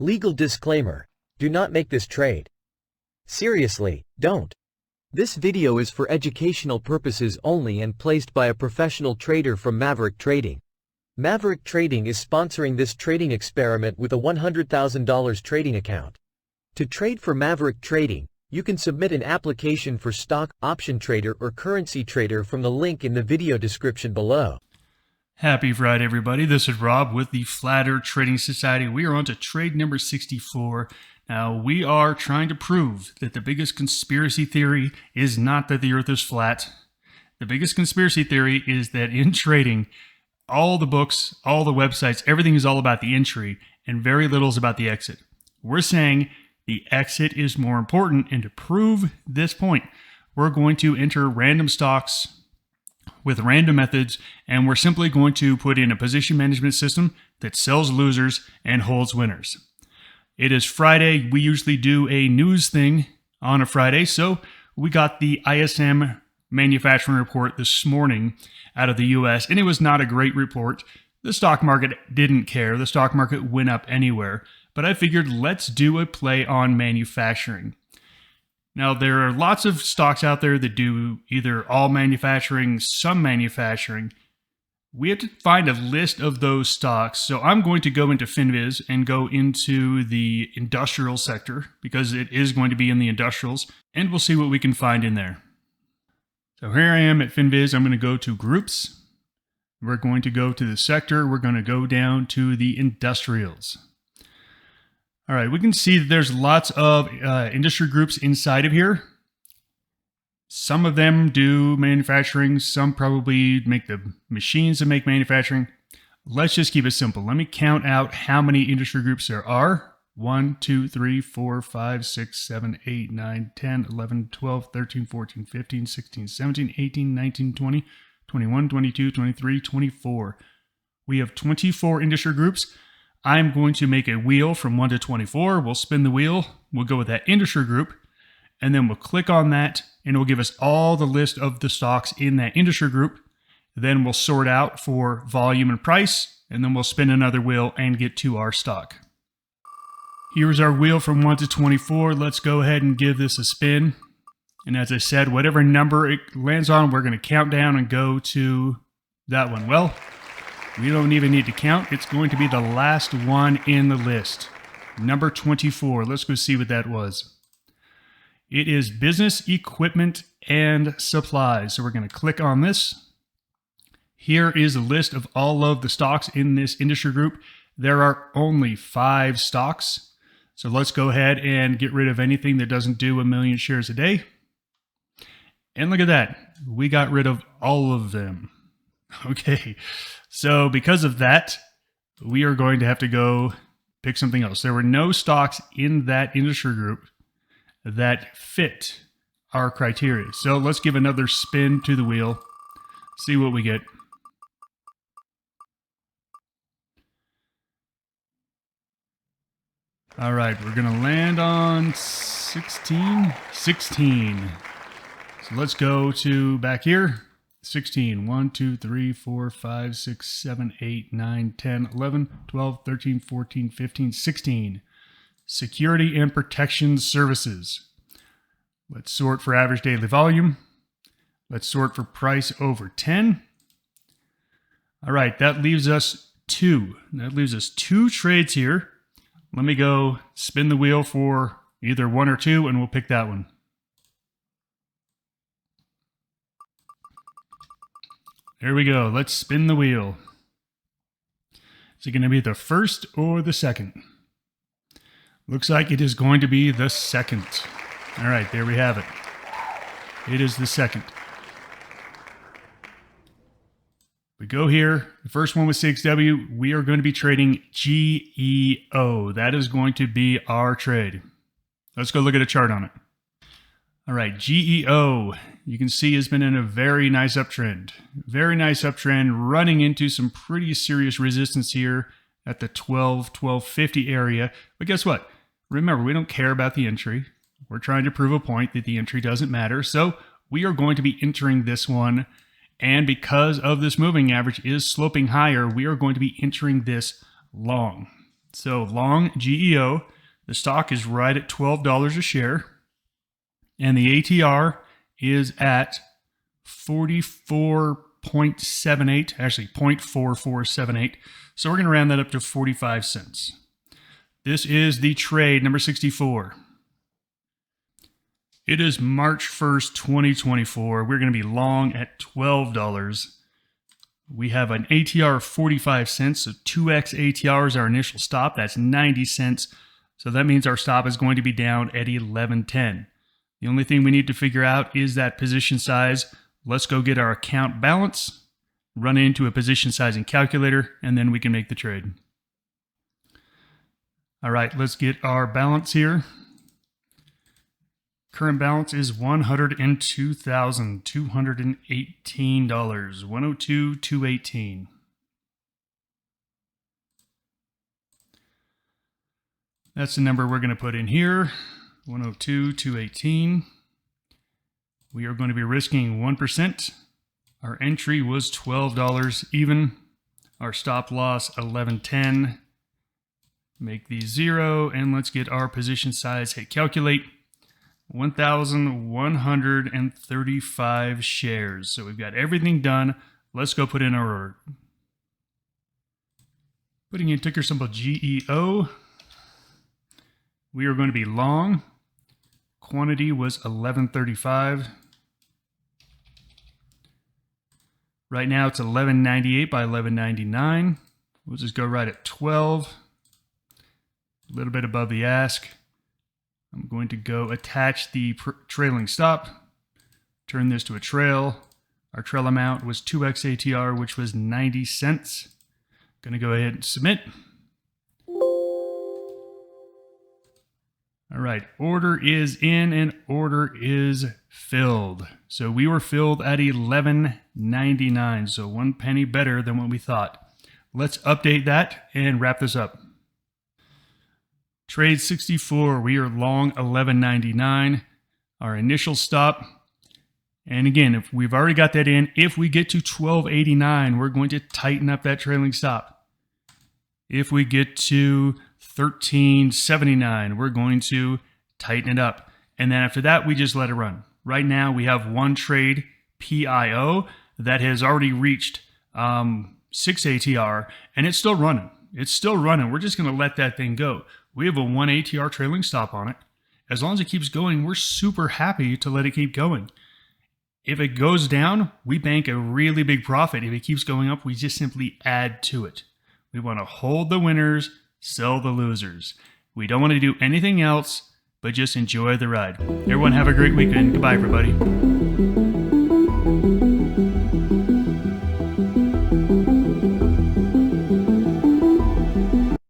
Legal disclaimer: do not make this trade. Seriously, don't. This video is for educational purposes only and placed by a professional trader from Maverick Trading. Maverick Trading is sponsoring this trading experiment with a $100,000 trading account. To trade for Maverick Trading, you can submit an application for stock, option trader, or currency trader from the link in the video description below. Happy Friday, everybody. This is Rob with the Flat Earth Trading Society. We are on to trade number 64. Now, we are trying to prove that the biggest conspiracy theory is not that the earth is flat. The biggest conspiracy theory is that in trading, all the books, all the websites, everything is all about the entry and very little is about the exit. We're saying the exit is more important, and to prove this point, we're going to enter random stocks with random methods, and we're simply going to put in a position management system that sells losers and holds winners. It is Friday. We usually do a news thing on a Friday, so we got the ISM Manufacturing report this morning out of the US, and it was not a great report. The stock market didn't care. The stock market went up anywhere, but I figured let's do a play on manufacturing. Now, there are lots of stocks out there that do either all manufacturing, some manufacturing. We have to find a list of those stocks. So I'm going to go into FinViz and go into the industrial sector because it is going to be in the industrials, and we'll see what we can find in there. So here I am at FinViz. I'm going to go to groups. We're going to go to the sector. We're going to go down to the industrials. All right, we can see that there's lots of industry groups inside of here. Some of them do manufacturing. Some probably make the machines that make manufacturing. Let's just keep it simple. Let me count out how many industry groups there are. 1, 2, 3, 4, 5, 6, 7, 8, 9, 10, 11, 12, 13, 14, 15, 16, 17, 18, 19, 20, 21, 22, 23, 24. We have 24 industry groups. I'm going to make a wheel from 1 to 24. We'll spin the wheel. We'll go with that industry group, and then we'll click on that, and it will give us all the list of the stocks in that industry group. Then we'll sort out for volume and price, and then we'll spin another wheel and get to our stock. Here's our wheel from 1 to 24. Let's go ahead and give this a spin. And as I said, whatever number it lands on, we're going to count down and go to that one. Well, we don't even need to count. It's going to be the last one in the list. Number 24. Let's go see what that was. It is business equipment and supplies. So we're going to click on this. Here is a list of all of the stocks in this industry group. There are only 5 stocks. So let's go ahead and get rid of anything that doesn't do 1 million shares a day. And look at that. We got rid of all of them. Okay. So because of that, we are going to have to go pick something else. There were no stocks in that industry group that fit our criteria. So let's give another spin to the wheel, see what we get. All right, we're going to land on 16. So let's go to back here. 16. 1, 2, 3, 4, 5, 6, 7, 8, 9, 10, 11, 12, 13, 14, 15, 16. Security and protection services. Let's sort for average daily volume. Let's sort for price over 10. All right, that leaves us 2. That leaves us 2 trades here. Let me go spin the wheel for either 1 or 2, and we'll pick that one. There we go. Let's spin the wheel. Is it going to be the first or the second? Looks like it is going to be the second. All right, there we have it. It is the second. We go here. The first one was 6W. We are going to be trading GEO. That is going to be our trade. Let's go look at a chart on it. All right, GEO, you can see has been in a very nice uptrend. Very nice uptrend, running into some pretty serious resistance here at the 1250 area. But guess what? Remember, we don't care about the entry. We're trying to prove a point that the entry doesn't matter. So we are going to be entering this one And because of this moving average is sloping higher, we are going to be entering this long. So long GEO, the stock is right at $12 a share, and the ATR is at 44.78, actually 0.4478. So we're going to round that up to 45 cents. This is the trade number 64. It is March 1st, 2024. We're going to be long at $12. We have an ATR of 45 cents, so 2x ATR is our initial stop. That's 90 cents. So that means our stop is going to be down at 11.10. The only thing we need to figure out is that position size. Let's go get our account balance, run into a position sizing calculator, and then we can make the trade. All right, let's get our balance here. Current balance is $102,218, $102,218. That's the number we're going to put in here, 102,218. We are going to be risking 1%. Our entry was $12 even. Our stop loss, 11.10. Make these 0, and let's get our position size. Hit calculate. 1,135 shares. So we've got everything done. Let's go put in our order. Putting in ticker symbol GEO. We are going to be long. Quantity was 1135. Right now it's 1198 by 1199. We'll just go right at 12. A little bit above the ask. I'm going to go attach the trailing stop, turn this to a trail. Our trail amount was 2x ATR, which was 90 cents. Going to go ahead and submit. All right, order is in and order is filled. So we were filled at $11.99, so 1 penny better than what we thought. Let's update that and wrap this up. Trade 64, we are long $11.99, our initial stop. And again, if we've already got that in, if we get to $12.89, we're going to tighten up that trailing stop. If we get to $13.79, we're going to tighten it up. And then after that, we just let it run. Right now, we have one trade, PIO, that has already reached 6 ATR, and it's still running. It's still running. We're just going to let that thing go. We have a 1 ATR trailing stop on it. As long as it keeps going, we're super happy to let it keep going. If it goes down, we bank a really big profit. If it keeps going up, we just simply add to it. We want to hold the winners, sell the losers. We don't want to do anything else but just enjoy the ride. Everyone have a great weekend. Goodbye, everybody.